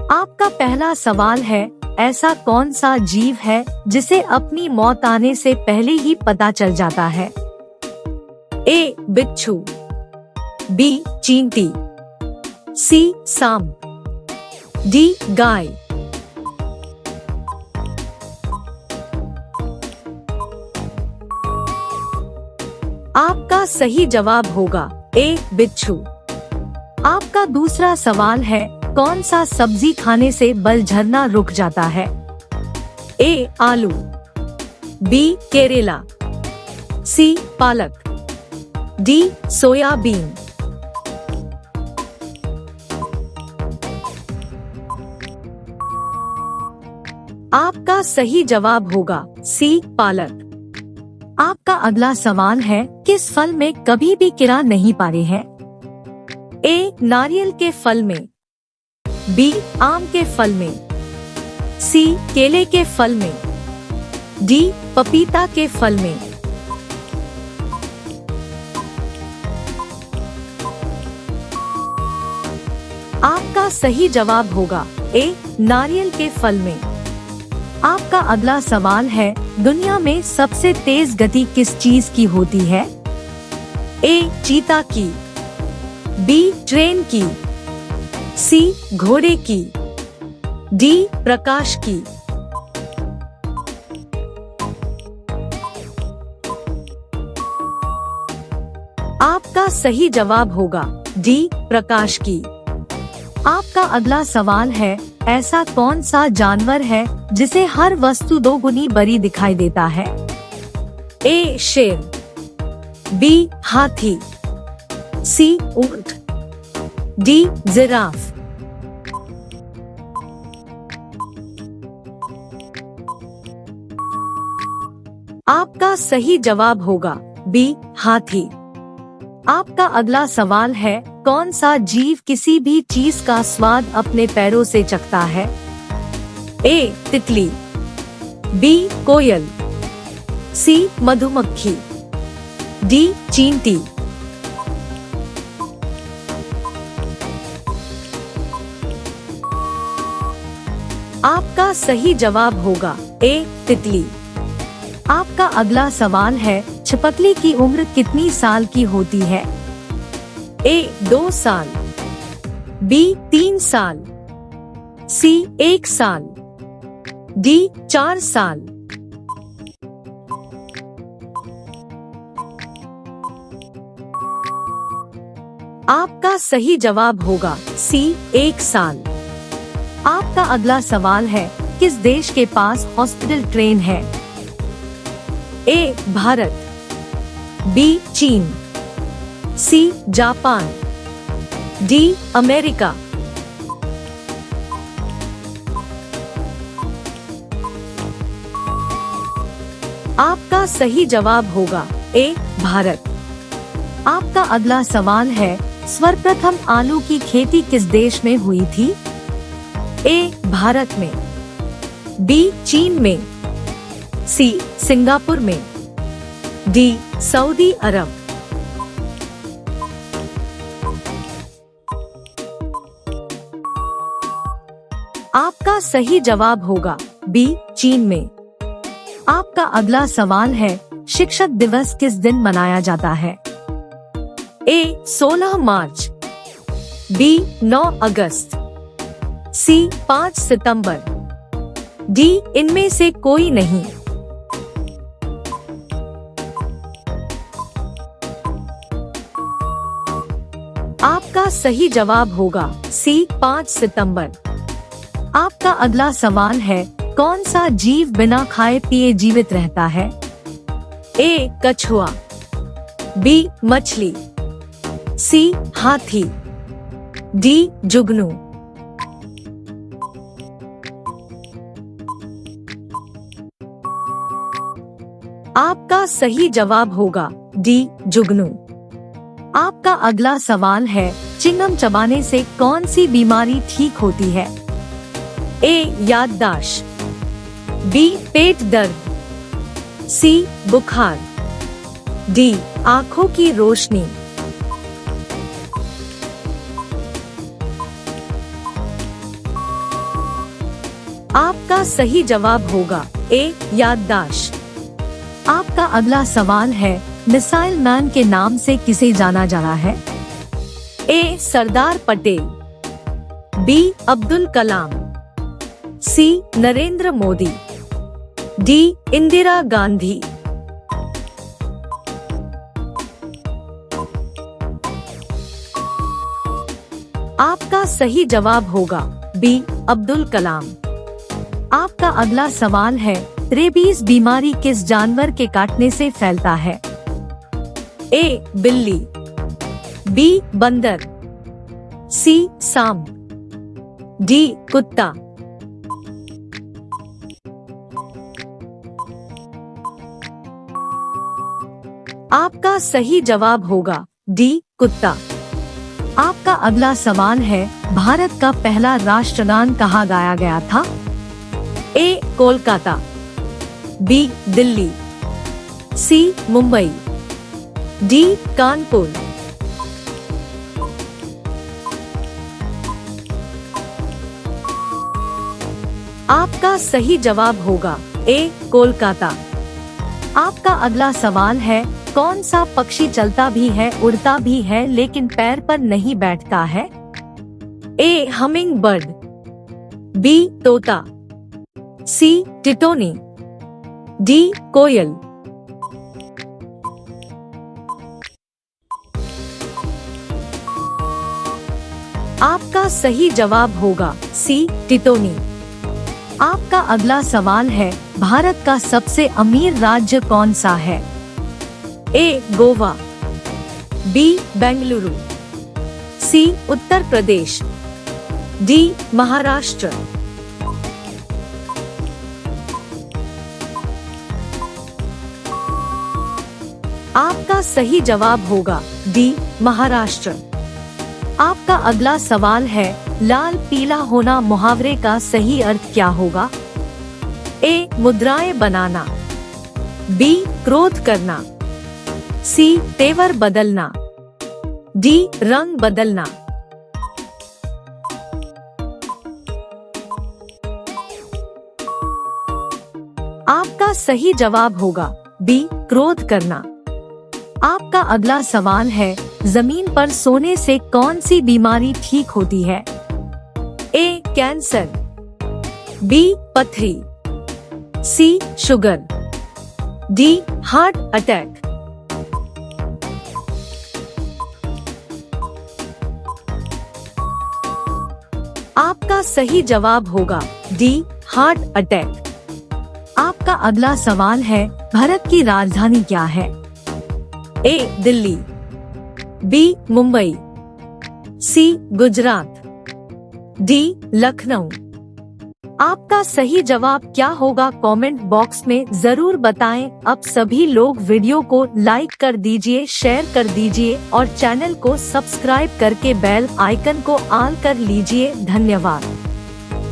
आपका पहला सवाल है, ऐसा कौन सा जीव है जिसे अपनी मौत आने से पहले ही पता चल जाता है? ए. बिच्छू, बी. चींटी, सी. सांप, डी. गाय। आपका सही जवाब होगा ए. बिच्छू। आपका दूसरा सवाल है, कौन सा सब्जी खाने से बल झड़ना रुक जाता है? ए. आलू, बी. केरेला, सी. पालक, डी. सोयाबीन। आपका सही जवाब होगा सी. पालक। आपका अगला सवाल है, किस फल में कभी भी कीड़ा नहीं पारे हैं? ए. नारियल के फल में, बी. आम के फल में, सी. केले के फल में, डी. पपीता के फल में। आपका सही जवाब होगा ए. नारियल के फल में। आपका अगला सवाल है, दुनिया में सबसे तेज गति किस चीज की होती है? ए. चीता की, बी. ट्रेन की, सी. घोड़े की, डी. प्रकाश की। आपका सही जवाब होगा डी. प्रकाश की। आपका अगला सवाल है, ऐसा कौन सा जानवर है जिसे हर वस्तु दोगुनी बड़ी दिखाई देता है? ए. शेर, बी. हाथी, सी. ऊंट, डी. जिराफ। आपका सही जवाब होगा बी. हाथी। आपका अगला सवाल है, कौन सा जीव किसी भी चीज का स्वाद अपने पैरों से चखता है? ए. तितली, बी. कोयल, सी. मधुमक्खी, डी. चींटी। आपका सही जवाब होगा ए. तितली। आपका अगला सवाल है, छिपकली की उम्र कितनी साल की होती है? ए. 2 साल, बी. 3 साल, सी. 1 साल, डी. 4 साल। आपका सही जवाब होगा सी. 1 साल। आपका अगला सवाल है, किस देश के पास हॉस्पिटल ट्रेन है? ए. भारत, बी. चीन, सी. Japan, D. अमेरिका। आपका सही जवाब होगा ए. भारत। आपका अगला सवाल है, सर्वप्रथम आलू की खेती किस देश में हुई थी? ए. भारत में, बी. चीन में, सी. सिंगापुर में, डी. सऊदी अरब। आपका सही जवाब होगा बी. चीन में। आपका अगला सवाल है, शिक्षक दिवस किस दिन मनाया जाता है? ए. 16 मार्च, बी. 9 अगस्त, सी. 5 सितंबर, डी. इनमें से कोई नहीं। आपका सही जवाब होगा सी. 5 सितंबर। आपका अगला सवाल है, कौन सा जीव बिना खाए पिए जीवित रहता है? ए. कछुआ, बी. मछली, सी. हाथी, डी. जुगनू। आपका सही जवाब होगा डी. जुगनू। आपका अगला सवाल है, चिंगम चबाने से कौन सी बीमारी ठीक होती है? ए. याददाश्त, बी. पेट दर्द, सी. बुखार, डी. आँखों की रोशनी। आपका सही जवाब होगा ए याददाश्त। आपका अगला सवाल है, मिसाइल मैन के नाम से किसे जाना जाता है? ए सरदार पटेल, बी अब्दुल कलाम, सी नरेंद्र मोदी, डी इंदिरा गांधी। आपका सही जवाब होगा बी अब्दुल कलाम। आपका अगला सवाल है, रेबीज बीमारी किस जानवर के काटने से फैलता है? ए बिल्ली, बी बंदर, सी सांप, डी कुत्ता। आपका सही जवाब होगा डी कुत्ता। आपका अगला सवाल है, भारत का पहला राष्ट्रगान कहाँ गाया गया था? ए कोलकाता, बी दिल्ली, सी मुंबई, डी कानपुर। आपका सही जवाब होगा ए कोलकाता। आपका अगला सवाल है, कौन सा पक्षी चलता भी है, उड़ता भी है, लेकिन पैर पर नहीं बैठता है? ए हमिंग बर्ड, बी तोता, सी टिटोनी, डी कोयल। आपका सही जवाब होगा सी टिटोनी। आपका अगला सवाल है, भारत का सबसे अमीर राज्य कौन सा है? ए गोवा, बी बेंगलुरु, सी उत्तर प्रदेश, डी महाराष्ट्र। आपका सही जवाब होगा डी महाराष्ट्र। आपका अगला सवाल है, लाल पीला होना मुहावरे का सही अर्थ क्या होगा? ए मुद्राएं बनाना, बी क्रोध करना, सी तेवर बदलना, डी रंग बदलना। आपका सही जवाब होगा बी क्रोध करना। आपका अगला सवाल है, जमीन पर सोने से कौन सी बीमारी ठीक होती है? ए कैंसर, बी पथरी, सी शुगर, डी हार्ट अटैक। आपका सही जवाब होगा डी हार्ट अटैक। आपका अगला सवाल है, भारत की राजधानी क्या है? ए दिल्ली, बी मुंबई, सी गुजरात, डी लखनऊ। आपका सही जवाब क्या होगा, कमेंट बॉक्स में जरूर बताएं। अब सभी लोग वीडियो को लाइक कर दीजिए, शेयर कर दीजिए और चैनल को सब्सक्राइब करके बेल आइकन को ऑन कर लीजिए। धन्यवाद।